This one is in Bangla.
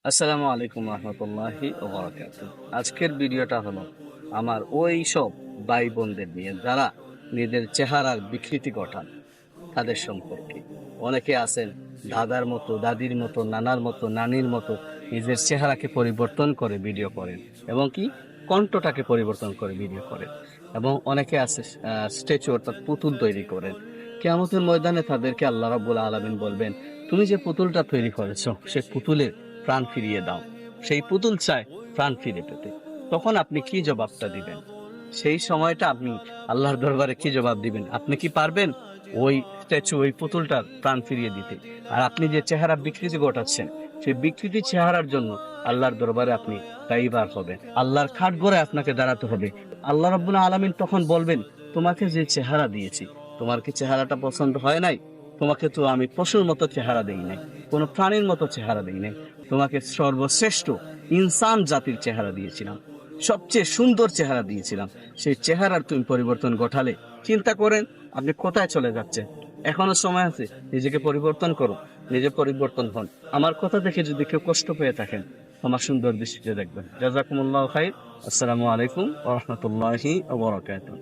আসসালামু আলাইকুম রহমতুল্লাহি ওয়া বারাকাতুহু। আজকের ভিডিওটা হলো আমার ওই সব ভাই বোনদের নিয়ে যারা নিজের চেহারার বিকৃতি ঘটান তাদের সম্পর্কে। অনেকে আছেন দাদার মতো, দাদির মতো, নানার মতো, নানির মতো নিজের চেহারাকে পরিবর্তন করে ভিডিও করেন এবং কি কণ্ঠটাকে পরিবর্তন করে ভিডিও করেন। এবং অনেকে আছে স্ট্যাচু অর্থাৎ পুতুল তৈরি করেন। কিয়ামতের ময়দানে তাদেরকে আল্লাহ রাব্বুল আলামিন বলবেন, তুমি যে পুতুলটা তৈরি করেছো সে পুতুলের প্রাণ ফিরিয়ে দাও। সেই পুতুল চায় প্রাণ ফিরে পেতে। তখন আপনি কি জবাবটা দিবেন? সেই সময়টা আপনি আল্লাহর দরবারে কি জবাব দিবেন? আপনি কি পারবেন ওই স্ট্যাচু, ওই পুতুলটার প্রাণ ফিরিয়ে দিতে? আর আপনি যে চেহারা বিকৃতি ঘটাচ্ছেন, সেই বিকৃতি চেহারার জন্য আল্লাহর দরবারে আপনি দায়ীবার হবেন। আল্লাহর কাঠগড়ায় আপনাকে দাঁড়াতে হবে। আল্লাহ রাব্বুল আলামিন তখন বলবেন, তোমাকে যে চেহারা দিয়েছি, তোমার কি চেহারাটা পছন্দ হয় নাই? তোমাকে তো আমি পশুর মতো চেহারা দেই নাই, কোনো প্রাণীর মতো চেহারা দেই নাই। তোমাকে সর্বশ্রেষ্ঠ ইনসান জাতির চেহারা দিয়েছিলাম, সবচেয়ে সুন্দর চেহারা দিয়েছিলাম। সেই চেহারার তুমি পরিবর্তন ঘটালে, চিন্তা করেন আপনি কোথায় চলে যাচ্ছেন। এখনো সময় আছে, নিজেকে পরিবর্তন করুন, নিজে পরিবর্তন হন। আমার কথা দেখে যদি কেউ কষ্ট পেয়ে থাকেন, আমার সুন্দর দৃষ্টিতে দেখবেন। জাযাকুমুল্লাহু খাইর। আসসালামু আলাইকুম ওয়া রাহমাতুল্লাহি ওয়া বারাকাতুহু।